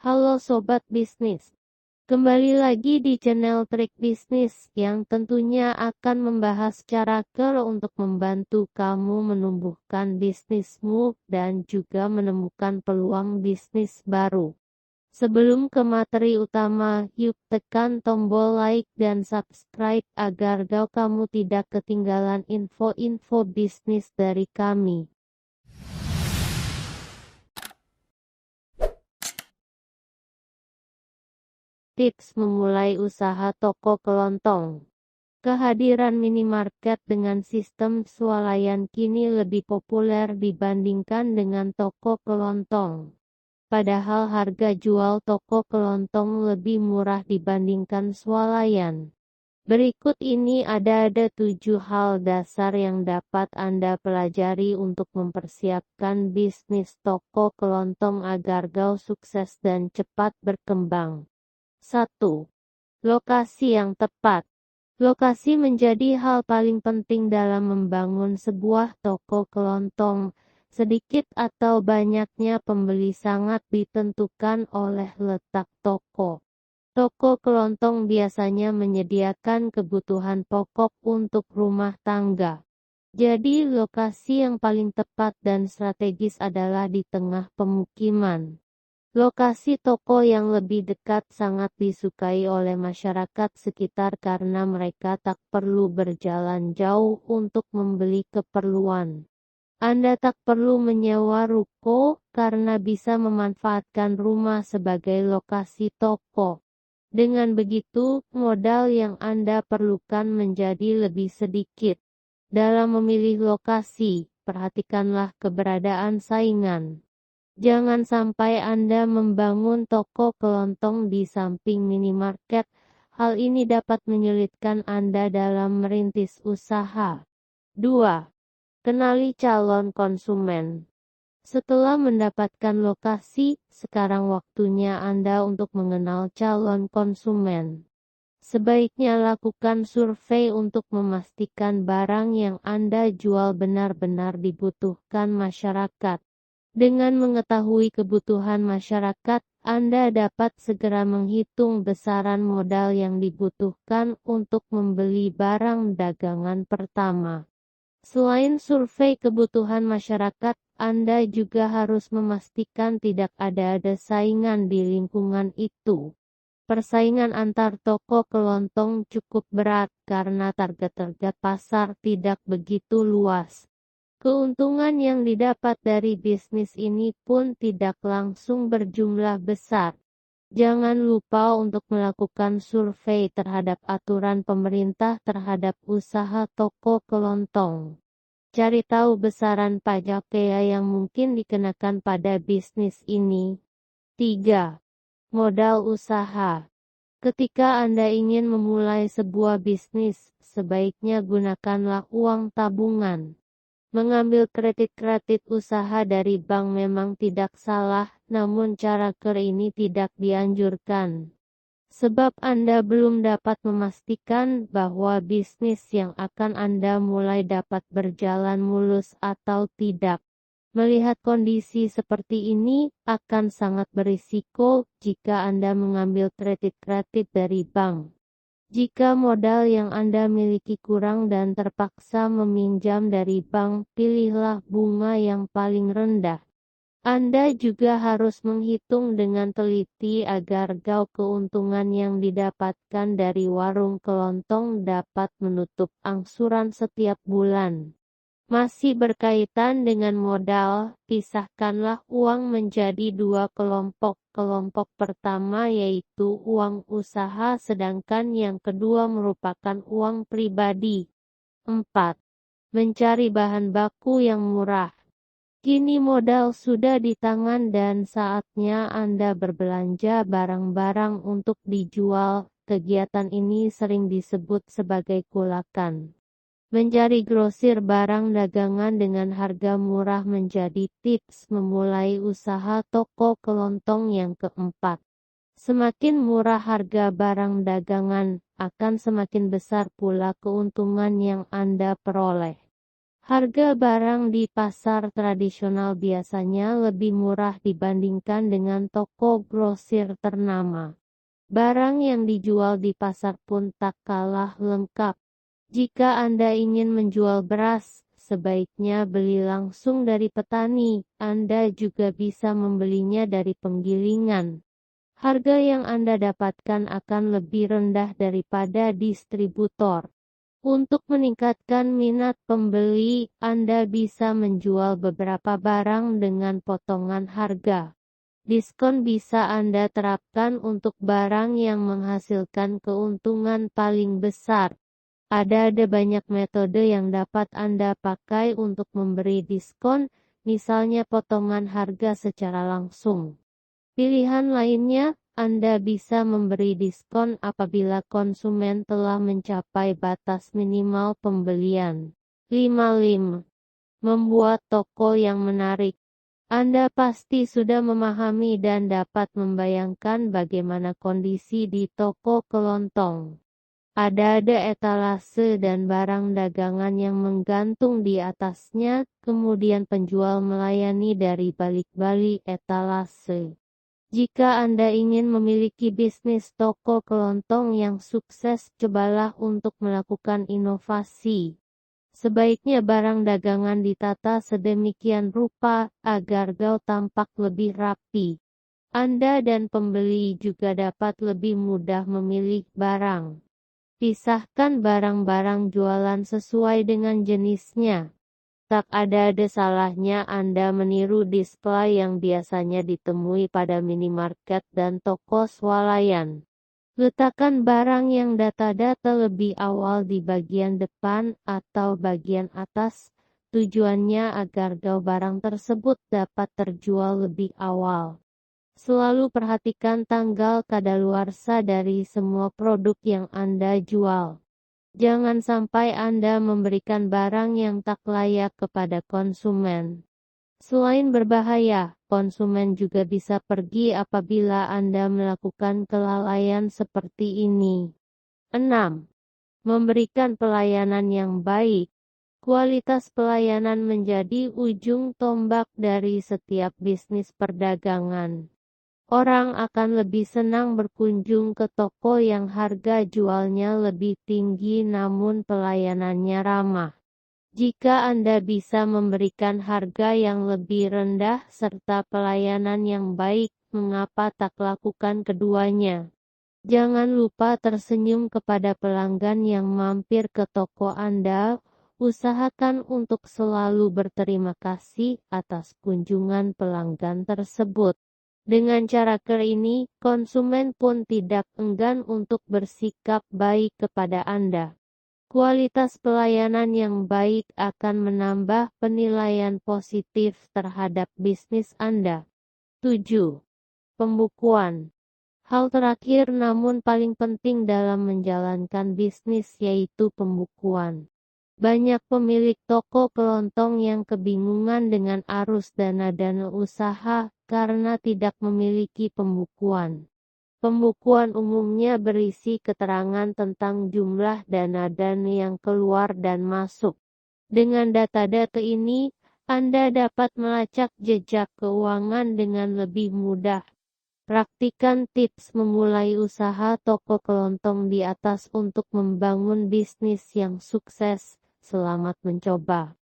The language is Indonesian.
Halo Sobat Bisnis, kembali lagi di channel Trik Bisnis yang tentunya akan membahas cara keren untuk membantu kamu menumbuhkan bisnismu dan juga menemukan peluang bisnis baru. Sebelum ke materi utama, yuk tekan tombol like dan subscribe agar kamu tidak ketinggalan info-info bisnis dari kami. Tips memulai usaha toko kelontong. Kehadiran minimarket dengan sistem swalayan kini lebih populer dibandingkan dengan toko kelontong. Padahal harga jual toko kelontong lebih murah dibandingkan swalayan. Berikut ini ada 7 hal dasar yang dapat Anda pelajari untuk mempersiapkan bisnis toko kelontong agar sukses dan cepat berkembang. 1. Lokasi yang tepat. Lokasi menjadi hal paling penting dalam membangun sebuah toko kelontong. Sedikit atau banyaknya pembeli sangat ditentukan oleh letak toko. Toko kelontong biasanya menyediakan kebutuhan pokok untuk rumah tangga. Jadi lokasi yang paling tepat dan strategis adalah di tengah pemukiman. Lokasi toko yang lebih dekat sangat disukai oleh masyarakat sekitar karena mereka tak perlu berjalan jauh untuk membeli keperluan. Anda tak perlu menyewa ruko karena bisa memanfaatkan rumah sebagai lokasi toko. Dengan begitu, modal yang Anda perlukan menjadi lebih sedikit. Dalam memilih lokasi, perhatikanlah keberadaan saingan. Jangan sampai Anda membangun toko kelontong di samping minimarket. Hal ini dapat menyulitkan Anda dalam merintis usaha. 2. Kenali calon konsumen. Setelah mendapatkan lokasi, sekarang waktunya Anda untuk mengenal calon konsumen. Sebaiknya lakukan survei untuk memastikan barang yang Anda jual benar-benar dibutuhkan masyarakat. Dengan mengetahui kebutuhan masyarakat, Anda dapat segera menghitung besaran modal yang dibutuhkan untuk membeli barang dagangan pertama. Selain survei kebutuhan masyarakat, Anda juga harus memastikan tidak ada saingan di lingkungan itu. Persaingan antar toko kelontong cukup berat karena target pasar tidak begitu luas. Keuntungan yang didapat dari bisnis ini pun tidak langsung berjumlah besar. Jangan lupa untuk melakukan survei terhadap aturan pemerintah terhadap usaha toko kelontong. Cari tahu besaran pajak yang mungkin dikenakan pada bisnis ini. 3. Modal usaha. Ketika Anda ingin memulai sebuah bisnis, sebaiknya gunakanlah uang tabungan. Mengambil kredit usaha dari bank memang tidak salah, namun cara ini tidak dianjurkan. Sebab Anda belum dapat memastikan bahwa bisnis yang akan Anda mulai dapat berjalan mulus atau tidak. Melihat kondisi seperti ini, akan sangat berisiko jika Anda mengambil kredit dari bank. Jika modal yang Anda miliki kurang dan terpaksa meminjam dari bank, pilihlah bunga yang paling rendah. Anda juga harus menghitung dengan teliti agar keuntungan yang didapatkan dari warung kelontong dapat menutup angsuran setiap bulan. Masih berkaitan dengan modal, pisahkanlah uang menjadi 2 kelompok. Kelompok pertama yaitu uang usaha sedangkan yang kedua merupakan uang pribadi. 4. Mencari bahan baku yang murah. Kini modal sudah di tangan dan saatnya Anda berbelanja barang-barang untuk dijual. Kegiatan ini sering disebut sebagai kulakan. Mencari grosir barang dagangan dengan harga murah menjadi tips memulai usaha toko kelontong yang keempat. Semakin murah harga barang dagangan, akan semakin besar pula keuntungan yang Anda peroleh. Harga barang di pasar tradisional biasanya lebih murah dibandingkan dengan toko grosir ternama. Barang yang dijual di pasar pun tak kalah lengkap. Jika Anda ingin menjual beras, sebaiknya beli langsung dari petani. Anda juga bisa membelinya dari penggilingan. Harga yang Anda dapatkan akan lebih rendah daripada distributor. Untuk meningkatkan minat pembeli, Anda bisa menjual beberapa barang dengan potongan harga. Diskon bisa Anda terapkan untuk barang yang menghasilkan keuntungan paling besar. Ada banyak metode yang dapat Anda pakai untuk memberi diskon, misalnya potongan harga secara langsung. Pilihan lainnya, Anda bisa memberi diskon apabila konsumen telah mencapai batas minimal pembelian. 55. Membuat toko yang menarik. Anda pasti sudah memahami dan dapat membayangkan bagaimana kondisi di toko kelontong. Ada etalase dan barang dagangan yang menggantung di atasnya, kemudian penjual melayani dari balik-balik etalase. Jika Anda ingin memiliki bisnis toko kelontong yang sukses, cobalah untuk melakukan inovasi. Sebaiknya barang dagangan ditata sedemikian rupa agar tampak lebih rapi. Anda dan pembeli juga dapat lebih mudah memilih barang. Pisahkan barang-barang jualan sesuai dengan jenisnya. Tak ada salahnya Anda meniru display yang biasanya ditemui pada minimarket dan toko swalayan. Letakkan barang yang data-data lebih awal di bagian depan atau bagian atas. Tujuannya agar barang tersebut dapat terjual lebih awal. Selalu perhatikan tanggal kadaluarsa dari semua produk yang Anda jual. Jangan sampai Anda memberikan barang yang tak layak kepada konsumen. Selain berbahaya, konsumen juga bisa pergi apabila Anda melakukan kelalaian seperti ini. 6. Memberikan pelayanan yang baik. Kualitas pelayanan menjadi ujung tombak dari setiap bisnis perdagangan. Orang akan lebih senang berkunjung ke toko yang harga jualnya lebih tinggi namun pelayanannya ramah. Jika Anda bisa memberikan harga yang lebih rendah serta pelayanan yang baik, mengapa tak lakukan keduanya? Jangan lupa tersenyum kepada pelanggan yang mampir ke toko Anda. Usahakan untuk selalu berterima kasih atas kunjungan pelanggan tersebut. Dengan cara ini, konsumen pun tidak enggan untuk bersikap baik kepada Anda. Kualitas pelayanan yang baik akan menambah penilaian positif terhadap bisnis Anda. 7. Pembukuan. Hal terakhir namun paling penting dalam menjalankan bisnis yaitu pembukuan. Banyak pemilik toko kelontong yang kebingungan dengan arus dana usaha karena tidak memiliki pembukuan. Pembukuan umumnya berisi keterangan tentang jumlah dana yang keluar dan masuk. Dengan data-data ini, Anda dapat melacak jejak keuangan dengan lebih mudah. Praktikan tips memulai usaha toko kelontong di atas untuk membangun bisnis yang sukses. Selamat mencoba.